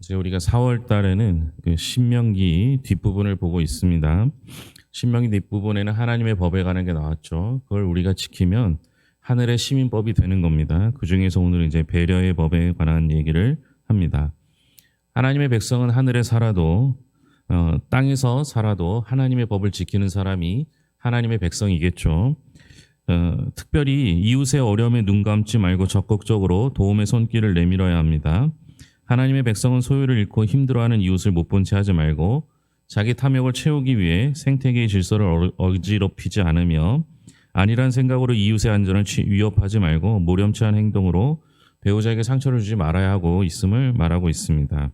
이제 우리가 4월 달에는 그 신명기 뒷부분을 보고 있습니다. 신명기 뒷부분에는 하나님의 법에 관한 게 나왔죠. 그걸 우리가 지키면 하늘의 시민법이 되는 겁니다. 그 중에서 오늘 이제 배려의 법에 관한 얘기를 합니다. 하나님의 백성은 하늘에 살아도 땅에서 살아도 하나님의 법을 지키는 사람이 하나님의 백성이겠죠. 특별히 이웃의 어려움에 눈 감지 말고 적극적으로 도움의 손길을 내밀어야 합니다. 하나님의 백성은 소유를 잃고 힘들어하는 이웃을 못 본 채 하지 말고 자기 탐욕을 채우기 위해 생태계의 질서를 어지럽히지 않으며 아니란 생각으로 이웃의 안전을 위협하지 말고 모렴치한 행동으로 배우자에게 상처를 주지 말아야 하고 있음을 말하고 있습니다.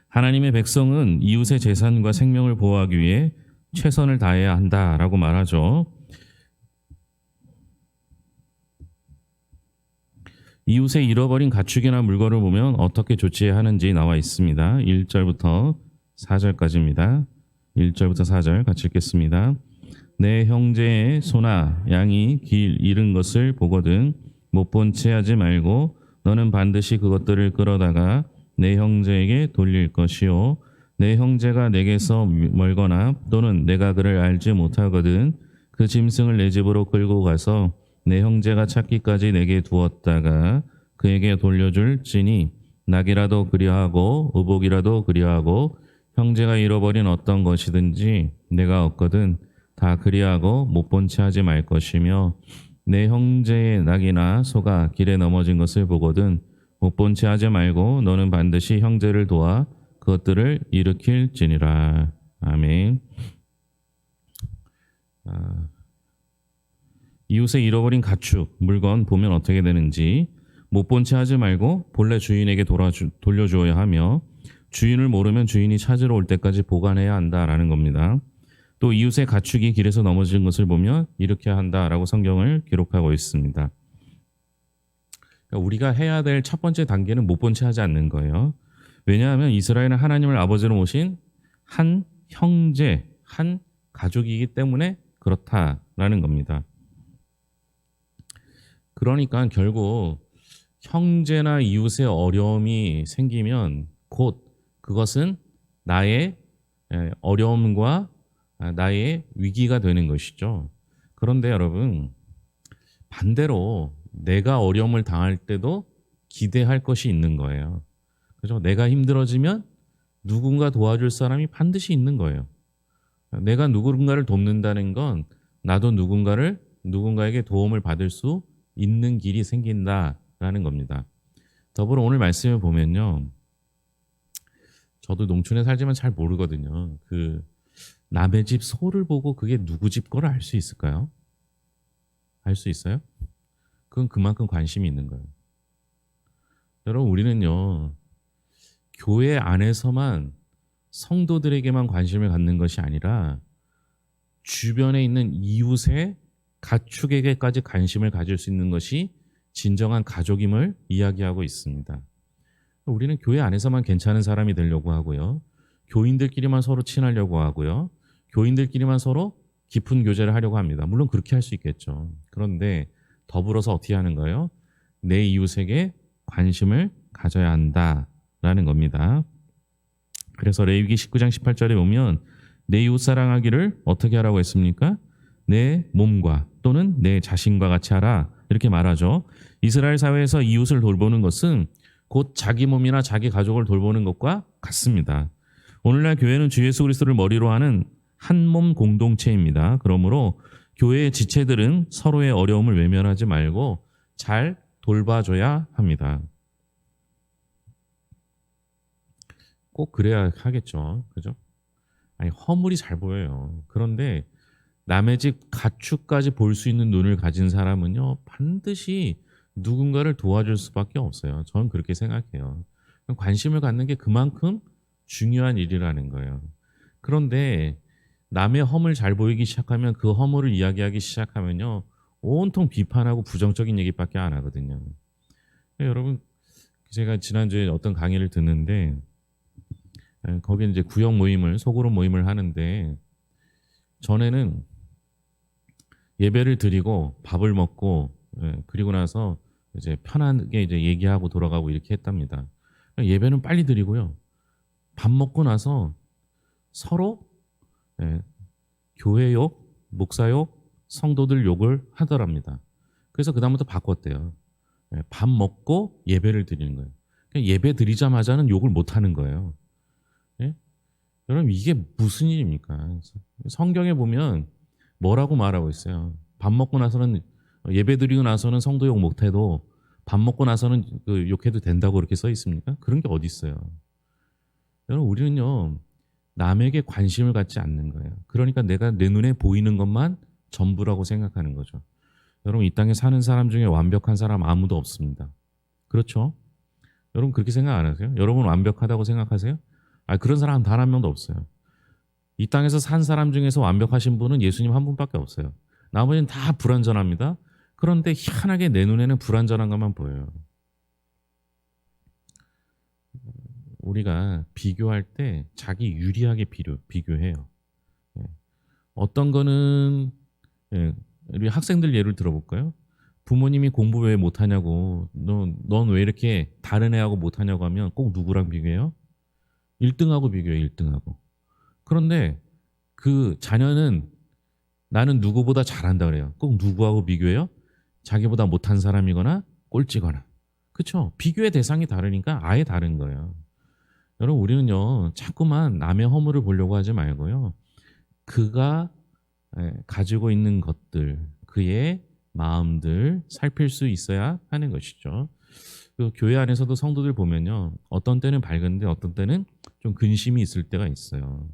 하나님의 백성은 이웃의 재산과 생명을 보호하기 위해 최선을 다해야 한다라고 말하죠. 이웃의 잃어버린 가축이나 물건을 보면 어떻게 조치해야 하는지 나와 있습니다. 1절부터 4절까지입니다. 1절부터 4절 같이 읽겠습니다. 내 형제의 소나 양이 길 잃은 것을 보거든 못 본 채 하지 말고 너는 반드시 그것들을 끌어다가 내 형제에게 돌릴 것이요 내 형제가 내게서 멀거나 또는 내가 그를 알지 못하거든 그 짐승을 내 집으로 끌고 가서 내 형제가 찾기까지 내게 두었다가 그에게 돌려줄지니 낙이라도 그리하고 의복이라도 그리하고 형제가 잃어버린 어떤 것이든지 내가 얻거든 다 그리하고 못 본 채 하지 말 것이며 내 형제의 낙이나 소가 길에 넘어진 것을 보거든 못 본 채 하지 말고 너는 반드시 형제를 도와 그것들을 일으킬지니라. 아멘. 이웃의 잃어버린 가축, 물건 보면 어떻게 되는지 못 본 채 하지 말고 본래 주인에게 돌려주어야 하며 주인을 모르면 주인이 찾으러 올 때까지 보관해야 한다라는 겁니다. 또 이웃의 가축이 길에서 넘어진 것을 보면 일으켜야 한다라고 성경을 기록하고 있습니다. 그러니까 우리가 해야 될 첫 번째 단계는 못 본 채 하지 않는 거예요. 왜냐하면 이스라엘은 하나님을 아버지로 모신 한 형제, 한 가족이기 때문에 그렇다라는 겁니다. 그러니까 결국 형제나 이웃의 어려움이 생기면 곧 그것은 나의 어려움과 나의 위기가 되는 것이죠. 그런데 여러분, 반대로 내가 어려움을 당할 때도 기대할 것이 있는 거예요. 그죠? 내가 힘들어지면 누군가 도와줄 사람이 반드시 있는 거예요. 내가 누군가를 돕는다는 건 나도 누군가에게 도움을 받을 수 있는 길이 생긴다라는 겁니다. 더불어 오늘 말씀을 보면요. 저도 농촌에 살지만 잘 모르거든요. 남의 집 소를 보고 그게 누구 집 거를 알 수 있을까요? 알 수 있어요? 그건 그만큼 관심이 있는 거예요. 여러분, 우리는요, 교회 안에서만 성도들에게만 관심을 갖는 것이 아니라 주변에 있는 이웃의 가축에게까지 관심을 가질 수 있는 것이 진정한 가족임을 이야기하고 있습니다. 우리는 교회 안에서만 괜찮은 사람이 되려고 하고요. 교인들끼리만 서로 친하려고 하고요. 교인들끼리만 서로 깊은 교제를 하려고 합니다. 물론 그렇게 할 수 있겠죠. 그런데 더불어서 어떻게 하는 거예요? 내 이웃에게 관심을 가져야 한다라는 겁니다. 그래서 레위기 19장 18절에 보면 내 이웃 사랑하기를 어떻게 하라고 했습니까? 내 몸과 또는 내 자신과 같이 하라 이렇게 말하죠. 이스라엘 사회에서 이웃을 돌보는 것은 곧 자기 몸이나 자기 가족을 돌보는 것과 같습니다. 오늘날 교회는 주 예수 그리스도를 머리로 하는 한 몸 공동체입니다. 그러므로 교회의 지체들은 서로의 어려움을 외면하지 말고 잘 돌봐줘야 합니다. 꼭 그래야 하겠죠. 그죠? 아니, 허물이 잘 보여요. 그런데 남의 집 가축까지 볼 수 있는 눈을 가진 사람은요, 반드시 누군가를 도와줄 수밖에 없어요. 저는 그렇게 생각해요. 관심을 갖는 게 그만큼 중요한 일이라는 거예요. 그런데 남의 허물 잘 보이기 시작하면 그 허물을 이야기하기 시작하면요, 온통 비판하고 부정적인 얘기밖에 안 하거든요. 여러분, 제가 지난주에 어떤 강의를 듣는데 거기 이제 구역 모임을 소그룹 모임을 하는데 전에는 예배를 드리고 밥을 먹고 그리고 나서 이제 편하게 이제 얘기하고 돌아가고 이렇게 했답니다. 예배는 빨리 드리고요. 밥 먹고 나서 서로 예, 교회 욕, 목사 욕, 성도들 욕을 하더랍니다. 그래서 그다음부터 바꿨대요. 밥 먹고 예배를 드리는 거예요. 예배 드리자마자는 욕을 못 하는 거예요. 예? 여러분 이게 무슨 일입니까? 성경에 보면 뭐라고 말하고 있어요. 밥 먹고 나서는 예배 드리고 나서는 성도 욕 못해도 밥 먹고 나서는 그 욕해도 된다고 그렇게 써 있습니까? 그런 게 어디 있어요? 여러분 우리는요 남에게 관심을 갖지 않는 거예요. 그러니까 내가 내 눈에 보이는 것만 전부라고 생각하는 거죠. 여러분 이 땅에 사는 사람 중에 완벽한 사람 아무도 없습니다. 그렇죠? 여러분 그렇게 생각 안 하세요? 여러분 완벽하다고 생각하세요? 그런 사람 단 한 명도 없어요. 이 땅에서 산 사람 중에서 완벽하신 분은 예수님 한 분밖에 없어요. 나머지는 다 불완전합니다. 그런데 희한하게 내 눈에는 불완전한 것만 보여요. 우리가 비교할 때 자기 유리하게 비교해요. 예. 어떤 거는 우리 학생들 예를 들어볼까요? 부모님이 공부 왜 못하냐고 넌 왜 이렇게 다른 애하고 못하냐고 하면 꼭 누구랑 비교해요? 1등하고 비교해요. 1등하고. 그런데 그 자녀는 나는 누구보다 잘한다 그래요. 꼭 누구하고 비교해요? 자기보다 못한 사람이거나 꼴찌거나. 그렇죠? 비교의 대상이 다르니까 아예 다른 거예요. 여러분 우리는요 자꾸만 남의 허물을 보려고 하지 말고요. 그가 가지고 있는 것들, 그의 마음들 살필 수 있어야 하는 것이죠. 그 교회 안에서도 성도들 보면요. 어떤 때는 밝은데 어떤 때는 좀 근심이 있을 때가 있어요.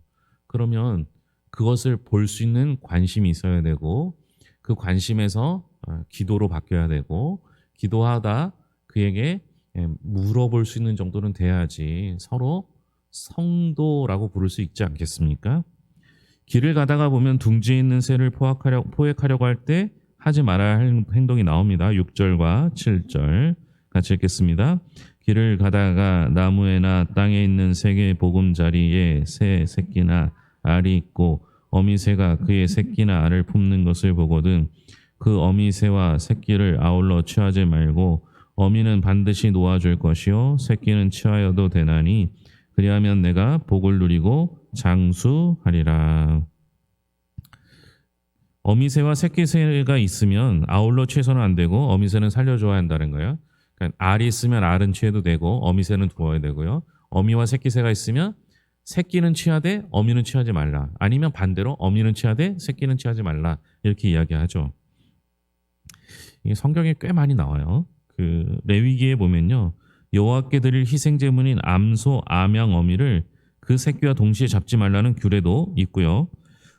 그러면 그것을 볼 수 있는 관심이 있어야 되고 그 관심에서 기도로 바뀌어야 되고 기도하다 그에게 물어볼 수 있는 정도는 돼야지 서로 성도라고 부를 수 있지 않겠습니까? 길을 가다가 보면 둥지에 있는 새를 포획하려고 할 때 하지 말아야 할 행동이 나옵니다. 6절과 7절 같이 읽겠습니다. 길을 가다가 나무에나 땅에 있는 세 개의 보금자리에 새 새끼나 알이 있고 어미새가 그의 새끼나 알을 품는 것을 보거든 그 어미새와 새끼를 아울러 취하지 말고 어미는 반드시 놓아줄 것이요 새끼는 취하여도 되나니 그리하면 내가 복을 누리고 장수하리라. 어미새와 새끼새가 있으면 아울러 취해서는 안 되고 어미새는 살려줘야 한다는 거예요. 그러니까 알이 있으면 알은 취해도 되고 어미새는 두어야 되고요. 어미와 새끼새가 있으면 새끼는 취하되 어미는 취하지 말라. 아니면 반대로 어미는 취하되 새끼는 취하지 말라. 이렇게 이야기하죠. 이게 성경에 꽤 많이 나와요. 그 레위기에 보면요. 여호와께 드릴 희생 제물인 암소, 암양, 어미를 그 새끼와 동시에 잡지 말라는 규례도 있고요.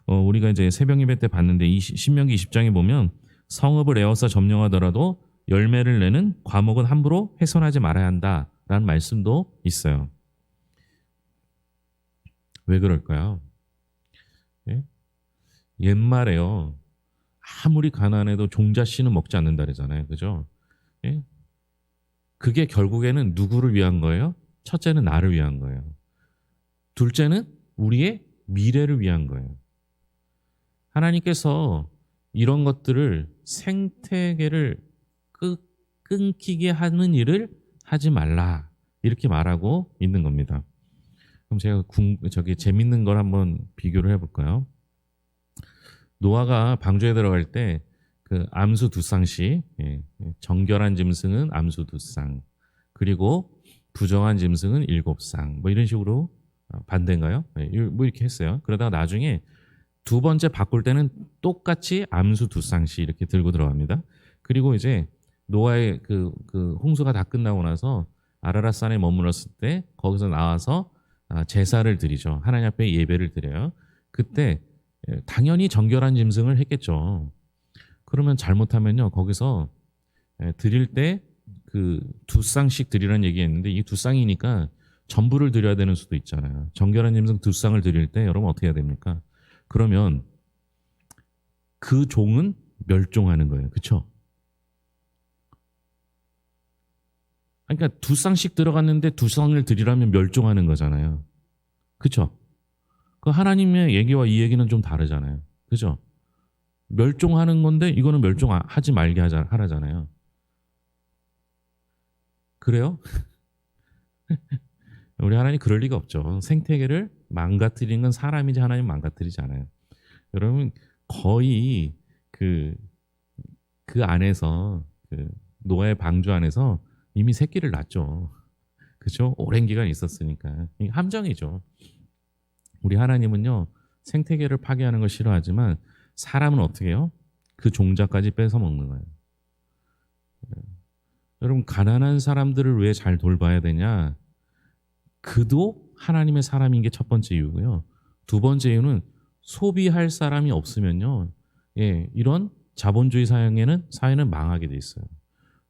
우리가 이제 새벽 예배 때 봤는데 신명기 20장에 보면 성읍을 에워싸 점령하더라도 열매를 내는 과목은 함부로 훼손하지 말아야 한다라는 말씀도 있어요. 왜 그럴까요? 예? 옛말에요. 아무리 가난해도 종자 씨는 먹지 않는다 그러잖아요. 그죠? 예? 그게 결국에는 누구를 위한 거예요? 첫째는 나를 위한 거예요. 둘째는 우리의 미래를 위한 거예요. 하나님께서 이런 것들을 생태계를 끊기게 하는 일을 하지 말라 이렇게 말하고 있는 겁니다. 그럼 제가 재밌는 걸 한번 비교를 해볼까요? 노아가 방주에 들어갈 때 그 암수 두 쌍씩 정결한 짐승은 암수 두 쌍 그리고 부정한 짐승은 7쌍 뭐 이런 식으로 반대인가요? 뭐 이렇게 했어요. 그러다가 나중에 두 번째 바꿀 때는 똑같이 암수 두 쌍씩 이렇게 들고 들어갑니다. 그리고 이제 노아의 그 홍수가 다 끝나고 나서 아라랏산에 머물렀을 때 거기서 나와서 제사를 드리죠. 하나님 앞에 예배를 드려요. 그때 당연히 정결한 짐승을 했겠죠. 그러면 잘못하면요 거기서 드릴 때 그 두 쌍씩 드리라는 얘기했는데 이 두 쌍이니까 전부를 드려야 되는 수도 있잖아요. 정결한 짐승 두 쌍을 드릴 때 여러분 어떻게 해야 됩니까? 그러면 그 종은 멸종하는 거예요. 그렇죠? 그러니까 두 쌍씩 들어갔는데 두 쌍을 드리라면 멸종하는 거잖아요. 그렇죠? 그 하나님의 얘기와 이 얘기는 좀 다르잖아요. 그렇죠? 멸종하는 건데 이거는 멸종하지 말게 하라잖아요. 그래요? 우리 하나님 그럴 리가 없죠. 생태계를 망가뜨리는 건 사람이지 하나님 망가뜨리지 않아요. 여러분 거의 그, 그 안에서 그 노아의 방주 안에서 이미 새끼를 낳죠. 그렇죠? 오랜 기간 있었으니까. 이게 함정이죠. 우리 하나님은요. 생태계를 파괴하는 걸 싫어하지만 사람은 어떻게 해요? 그 종자까지 뺏어 먹는 거예요. 여러분 가난한 사람들을 왜 잘 돌봐야 되냐? 그도 하나님의 사람인 게 첫 번째 이유고요. 두 번째 이유는 소비할 사람이 없으면요. 예, 이런 자본주의 사회는 망하게 돼 있어요.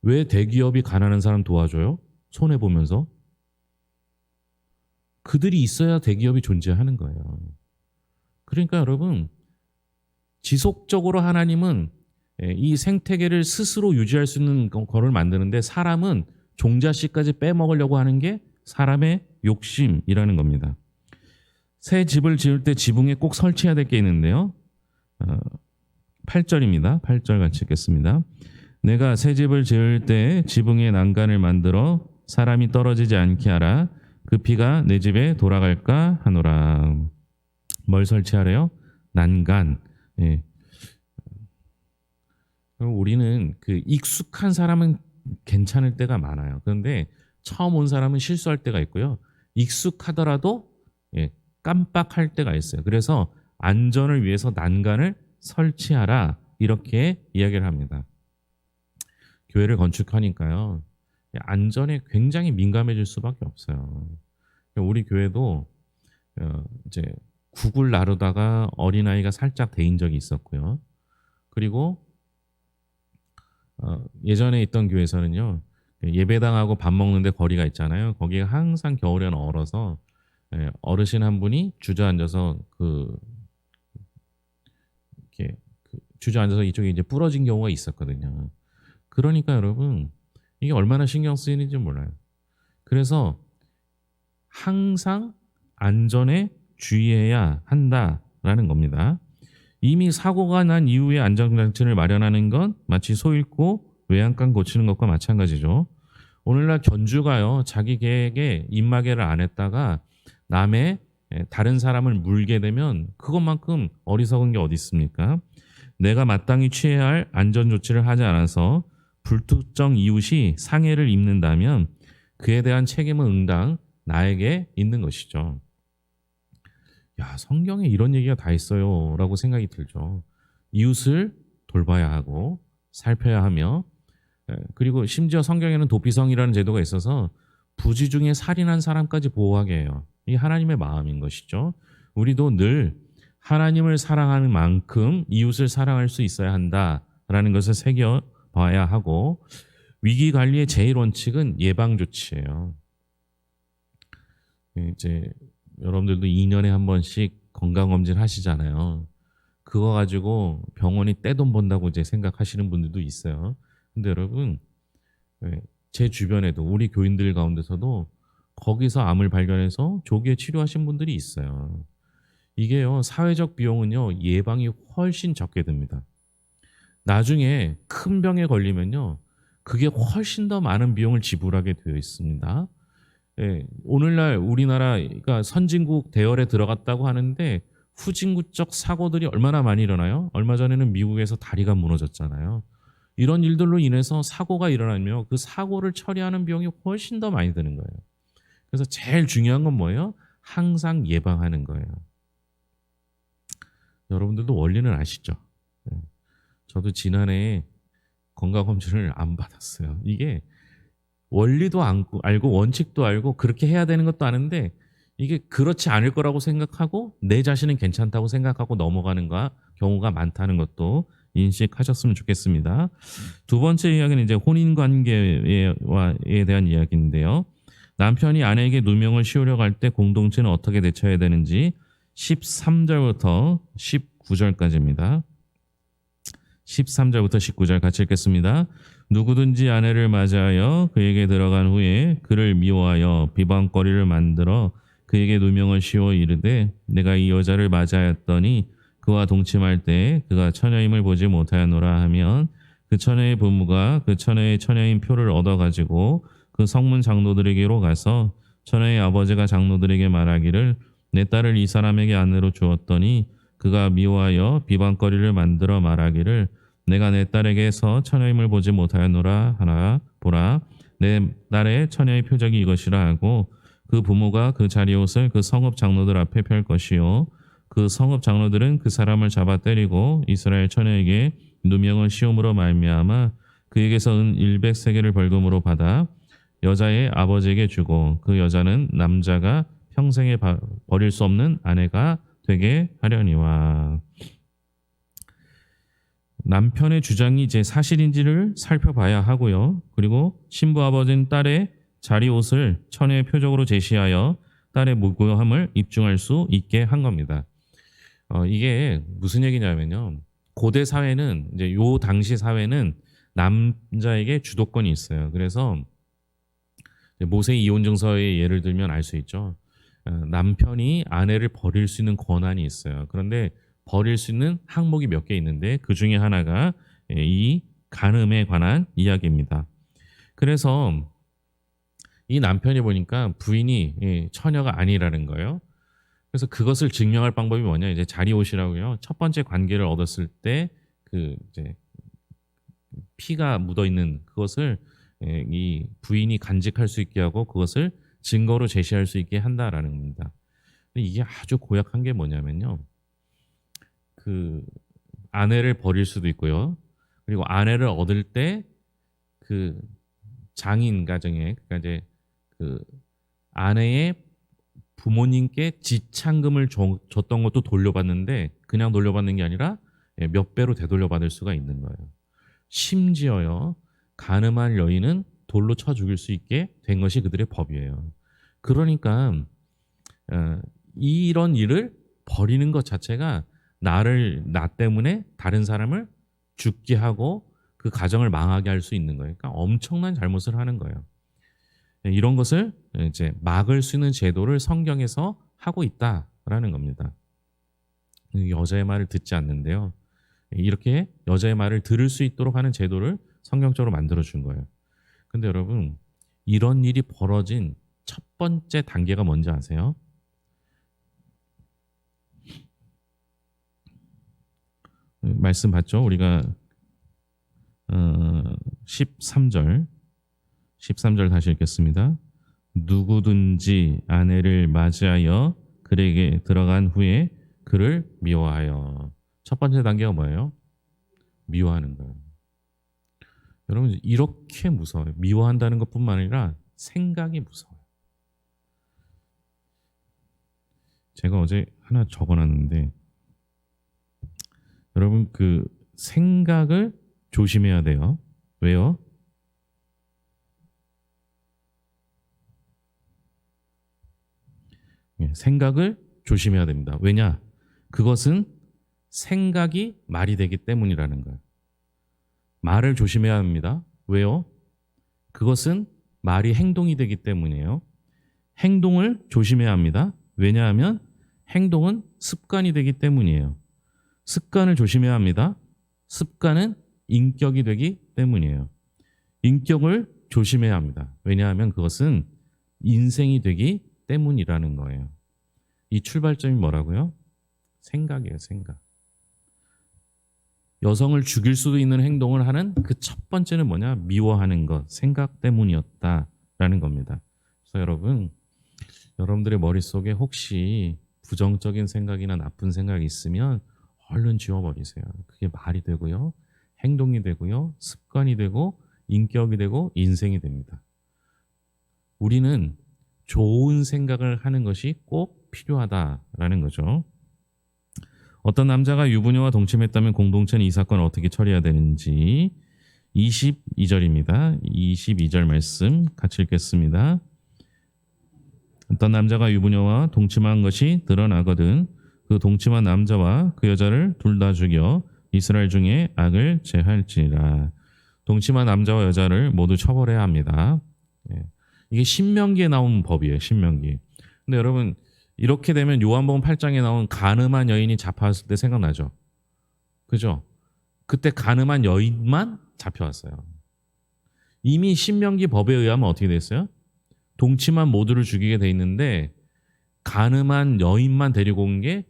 왜 대기업이 가난한 사람 도와줘요? 손해 보면서. 그들이 있어야 대기업이 존재하는 거예요. 그러니까 여러분 지속적으로 하나님은 이 생태계를 스스로 유지할 수 있는 거를 만드는데 사람은 종자씨까지 빼먹으려고 하는 게 사람의 욕심이라는 겁니다. 새 집을 지을 때 지붕에 꼭 설치해야 될 게 있는데요. 8절입니다. 8절 같이 읽겠습니다. 내가 새 집을 지을 때 지붕에 난간을 만들어 사람이 떨어지지 않게 하라. 그 피가 내 집에 돌아갈까 하노라. 뭘 설치하래요? 난간. 예. 우리는 그 익숙한 사람은 괜찮을 때가 많아요. 그런데 처음 온 사람은 실수할 때가 있고요. 익숙하더라도 예, 깜빡할 때가 있어요. 그래서 안전을 위해서 난간을 설치하라 이렇게 이야기를 합니다. 교회를 건축하니까요. 안전에 굉장히 민감해질 수밖에 없어요. 우리 교회도 이제 국을 나르다가 어린아이가 살짝 데인 적이 있었고요. 그리고 예전에 있던 교회에서는요. 예배당하고 밥 먹는데 거리가 있잖아요. 거기가 항상 겨울에는 얼어서 어르신 한 분이 주저앉아서 이렇게 주저앉아서 이쪽에 이제 부러진 경우가 있었거든요. 그러니까 여러분 이게 얼마나 신경 쓰이는지 몰라요. 그래서 항상 안전에 주의해야 한다라는 겁니다. 이미 사고가 난 이후에 안전장치를 마련하는 건 마치 소 잃고 외양간 고치는 것과 마찬가지죠. 오늘날 견주가요. 자기 계획에 입마개를 안 했다가 남의 다른 사람을 물게 되면 그것만큼 어리석은 게 어디 있습니까? 내가 마땅히 취해야 할 안전조치를 하지 않아서 불특정 이웃이 상해를 입는다면 그에 대한 책임은 응당 나에게 있는 것이죠. 야, 성경에 이런 얘기가 다 있어요 라고 생각이 들죠. 이웃을 돌봐야 하고 살펴야 하며 그리고 심지어 성경에는 도피성이라는 제도가 있어서 부지 중에 살인한 사람까지 보호하게 해요. 이게 하나님의 마음인 것이죠. 우리도 늘 하나님을 사랑하는 만큼 이웃을 사랑할 수 있어야 한다라는 것을 새겨봐야 하고 위기관리의 제일 원칙은 예방조치예요. 이제 여러분들도 2년에 한 번씩 건강검진 하시잖아요. 그거 가지고 병원이 떼돈 번다고 이제 생각하시는 분들도 있어요. 근데 여러분, 제 주변에도 우리 교인들 가운데서도 거기서 암을 발견해서 조기에 치료하신 분들이 있어요. 이게요, 사회적 비용은요, 예방이 훨씬 적게 듭니다. 나중에 큰 병에 걸리면요, 그게 훨씬 더 많은 비용을 지불하게 되어 있습니다. 예, 오늘날 우리나라가 선진국 대열에 들어갔다고 하는데 후진국적 사고들이 얼마나 많이 일어나요? 얼마 전에는 미국에서 다리가 무너졌잖아요. 이런 일들로 인해서 사고가 일어나며 그 사고를 처리하는 비용이 훨씬 더 많이 드는 거예요. 그래서 제일 중요한 건 뭐예요? 항상 예방하는 거예요. 여러분들도 원리는 아시죠? 저도 지난해 건강검진을 안 받았어요. 이게 원리도 알고 원칙도 알고 그렇게 해야 되는 것도 아는데 이게 그렇지 않을 거라고 생각하고 내 자신은 괜찮다고 생각하고 넘어가는 경우가 많다는 것도 인식하셨으면 좋겠습니다. 두 번째 이야기는 이제 혼인관계에 대한 이야기인데요. 남편이 아내에게 누명을 씌우려고 할 때 공동체는 어떻게 대처해야 되는지 13절부터 19절까지입니다. 13절부터 19절 같이 읽겠습니다. 누구든지 아내를 맞이하여 그에게 들어간 후에 그를 미워하여 비방거리를 만들어 그에게 누명을 씌워 이르되 내가 이 여자를 맞이하였더니 그와 동침할 때 그가 처녀임을 보지 못하였노라 하면 그 처녀의 부모가 그 처녀의 처녀인 표를 얻어가지고 그 성문 장로들에게로 가서 처녀의 아버지가 장로들에게 말하기를 내 딸을 이 사람에게 아내로 주었더니 그가 미워하여 비방거리를 만들어 말하기를 내가 내 딸에게서 처녀임을 보지 못하였노라 하나 보라 내 딸의 처녀의 표적이 이것이라 하고 그 부모가 그 자리옷을 그 성읍 장로들 앞에 펼 것이요 그 성읍 장로들은 그 사람을 잡아 때리고 이스라엘 처녀에게 누명을 씌움으로 말미암아 그에게서 은 100세겔을 벌금으로 받아 여자의 아버지에게 주고 그 여자는 남자가 평생에 버릴 수 없는 아내가 되게 하려니와. 남편의 주장이 이제 사실인지를 살펴봐야 하고요. 그리고 신부 아버지는 딸의 자리 옷을 처녀의 표적으로 제시하여 딸의 무고함을 입증할 수 있게 한 겁니다. 이게 무슨 얘기냐면요. 고대 사회는 이제 요 당시 사회는 남자에게 주도권이 있어요. 그래서 모세 이혼 증서의 예를 들면 알 수 있죠. 남편이 아내를 버릴 수 있는 권한이 있어요. 그런데 버릴 수 있는 항목이 몇 개 있는데 그 중에 하나가 이 간음에 관한 이야기입니다. 그래서 이 남편이 보니까 부인이 처녀가 아니라는 거예요. 그래서 그것을 증명할 방법이 뭐냐? 이제 자리옷이라고요. 첫 번째 관계를 얻었을 때 그 이제 피가 묻어 있는 그것을 이 부인이 간직할 수 있게 하고 그것을 증거로 제시할 수 있게 한다라는 겁니다. 이게 아주 고약한 게 뭐냐면요. 그 아내를 버릴 수도 있고요. 그리고 아내를 얻을 때 그 장인 가정에 그러니까 이제 그 아내의 부모님께 지참금을 줬던 것도 돌려받는데 그냥 돌려받는 게 아니라 몇 배로 되돌려받을 수가 있는 거예요. 심지어요. 간음한 여인은 돌로 쳐 죽일 수 있게 된 것이 그들의 법이에요. 그러니까 이런 일을 버리는 것 자체가 나 때문에 다른 사람을 죽게 하고 그 가정을 망하게 할 수 있는 거예요. 그러니까 엄청난 잘못을 하는 거예요. 이런 것을 이제 막을 수 있는 제도를 성경에서 하고 있다라는 겁니다. 여자의 말을 듣지 않는데요. 이렇게 여자의 말을 들을 수 있도록 하는 제도를 성경적으로 만들어 준 거예요. 근데 여러분, 이런 일이 벌어진 첫 번째 단계가 뭔지 아세요? 말씀 봤죠? 우리가 13절 다시 읽겠습니다. 누구든지 아내를 맞이하여 그에게 들어간 후에 그를 미워하여. 첫 번째 단계가 뭐예요? 미워하는 거예요. 여러분 이렇게 무서워요. 미워한다는 것뿐만 아니라 생각이 무서워요. 제가 어제 하나 적어놨는데 여러분 그 생각을 조심해야 돼요. 왜요? 생각을 조심해야 됩니다. 왜냐? 그것은 생각이 말이 되기 때문이라는 거예요. 말을 조심해야 합니다. 왜요? 그것은 말이 행동이 되기 때문이에요. 행동을 조심해야 합니다. 왜냐하면 행동은 습관이 되기 때문이에요. 습관을 조심해야 합니다. 습관은 인격이 되기 때문이에요. 인격을 조심해야 합니다. 왜냐하면 그것은 인생이 되기 때문이라는 거예요. 이 출발점이 뭐라고요? 생각이에요, 생각. 여성을 죽일 수도 있는 행동을 하는 그 첫 번째는 뭐냐? 미워하는 것, 생각 때문이었다라는 겁니다. 그래서 여러분들의 머릿속에 혹시 부정적인 생각이나 나쁜 생각이 있으면 얼른 지워버리세요. 그게 말이 되고요, 행동이 되고요, 습관이 되고, 인격이 되고, 인생이 됩니다. 우리는 좋은 생각을 하는 것이 꼭 필요하다라는 거죠. 어떤 남자가 유부녀와 동침했다면 공동체는 이 사건을 어떻게 처리해야 되는지 22절입니다. 22절 말씀 같이 읽겠습니다. 어떤 남자가 유부녀와 동침한 것이 드러나거든 그 동침한 남자와 그 여자를 둘 다 죽여 이스라엘 중에 악을 제할지라. 동침한 남자와 여자를 모두 처벌해야 합니다. 이게 신명기에 나온 법이에요. 신명기. 근데 여러분 이렇게 되면 요한복음 8장에 나온 간음한 여인이 잡혀왔을 때 생각나죠? 그죠? 그때 간음한 여인만 잡혀왔어요. 이미 신명기 법에 의하면 어떻게 됐어요? 동침한 모두를 죽이게 돼 있는데 간음한 여인만 데리고 온 게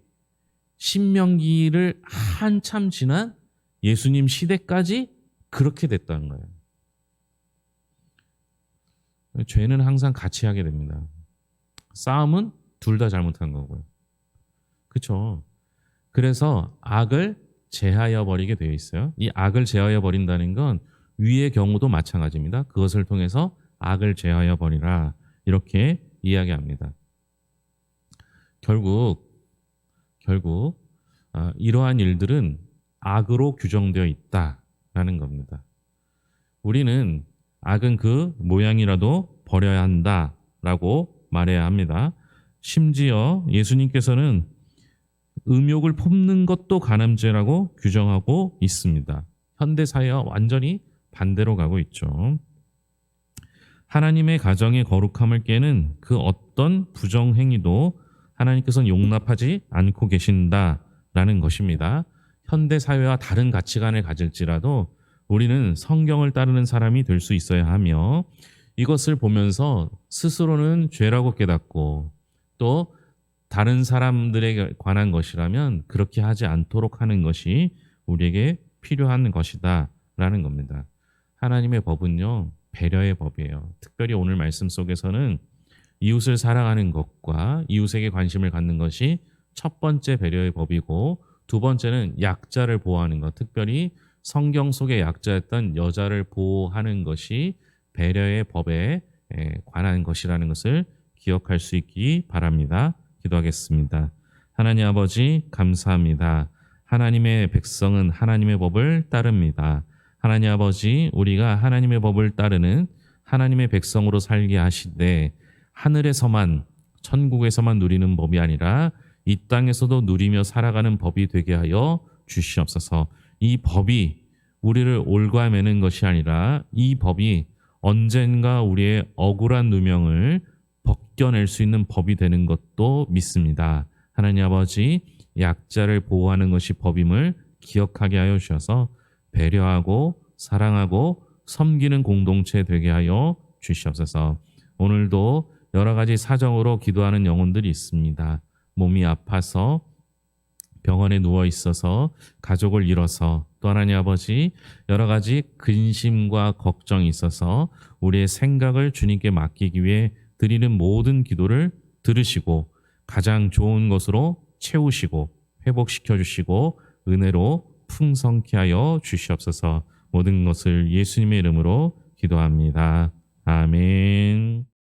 신명기를 한참 지난 예수님 시대까지 그렇게 됐다는 거예요. 죄는 항상 같이 하게 됩니다. 싸움은 둘 다 잘못한 거고요. 그렇죠? 그래서 악을 제하여 버리게 되어 있어요. 이 악을 제하여 버린다는 건 위의 경우도 마찬가지입니다. 그것을 통해서 악을 제하여 버리라 이렇게 이야기합니다. 결국 이러한 일들은 악으로 규정되어 있다라는 겁니다. 우리는 악은 그 모양이라도 버려야 한다라고 말해야 합니다. 심지어 예수님께서는 음욕을 품는 것도 간암죄라고 규정하고 있습니다. 현대 사회와 완전히 반대로 가고 있죠. 하나님의 가정의 거룩함을 깨는 그 어떤 부정행위도 하나님께서는 용납하지 않고 계신다라는 것입니다. 현대 사회와 다른 가치관을 가질지라도 우리는 성경을 따르는 사람이 될 수 있어야 하며 이것을 보면서 스스로는 죄라고 깨닫고 또 다른 사람들에 관한 것이라면 그렇게 하지 않도록 하는 것이 우리에게 필요한 것이다 라는 겁니다. 하나님의 법은요, 배려의 법이에요. 특별히 오늘 말씀 속에서는 이웃을 사랑하는 것과 이웃에게 관심을 갖는 것이 첫 번째 배려의 법이고 두 번째는 약자를 보호하는 것, 특별히 성경 속의 약자였던 여자를 보호하는 것이 배려의 법에 관한 것이라는 것을 기억할 수 있기 바랍니다. 기도하겠습니다. 하나님 아버지 감사합니다. 하나님의 백성은 하나님의 법을 따릅니다. 하나님 아버지 우리가 하나님의 법을 따르는 하나님의 백성으로 살게 하시되 하늘에서만 천국에서만 누리는 법이 아니라 이 땅에서도 누리며 살아가는 법이 되게 하여 주시옵소서. 이 법이 우리를 올가매는 것이 아니라 이 법이 언젠가 우리의 억울한 누명을 벗겨낼 수 있는 법이 되는 것도 믿습니다. 하나님 아버지 약자를 보호하는 것이 법임을 기억하게 하여 주셔서 배려하고 사랑하고 섬기는 공동체 되게 하여 주시옵소서. 오늘도 여러 가지 사정으로 기도하는 영혼들이 있습니다. 몸이 아파서 병원에 누워 있어서 가족을 잃어서 또 하나님 아버지 여러 가지 근심과 걱정이 있어서 우리의 생각을 주님께 맡기기 위해 드리는 모든 기도를 들으시고 가장 좋은 것으로 채우시고 회복시켜 주시고 은혜로 풍성케 하여 주시옵소서. 모든 것을 예수님의 이름으로 기도합니다. 아멘.